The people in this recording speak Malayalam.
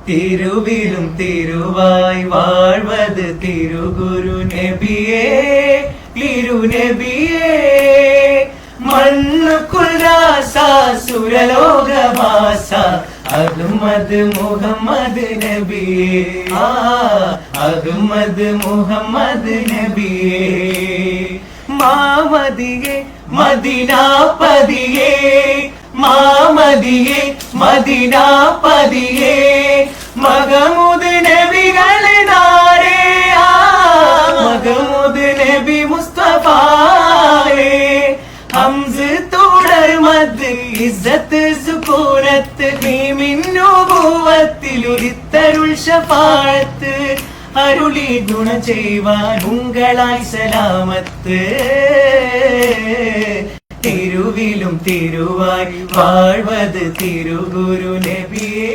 തിരുവിലും തിരുവായി വാഴ്വത് തിരുഗുരു നബിയേ തിരുനബിയേ മണ്ണുക്കുൽരാസ സുരലോകവാസ അഹ്മദ് മുഹമ്മദ് നബിയേ അഹ്മദ് മുഹമ്മദ് നബിയേ മാമദിയേ മദീനാപതിയേ മാമദിയേ മദീനാപതിയേ മഹമൂദ് നബികളെ നാരേ മഹമൂദ് നബി മുസ്തഫായേ ഹംസ് തുടർ മദ് ഇസ്സത്ത് സുകൂനത്ത് നീമിന്നുബുവത്തിൽ ഉരിത്തരുൾ ശഫാഅത്ത് അരുളി ഗുണ ചെയ്യുവാൻ ഉങ്ങളായി സലാമത്ത് തിരുവിലും തിരുവായി വാഴ്വത് തിരുഗുരു നബിയേ.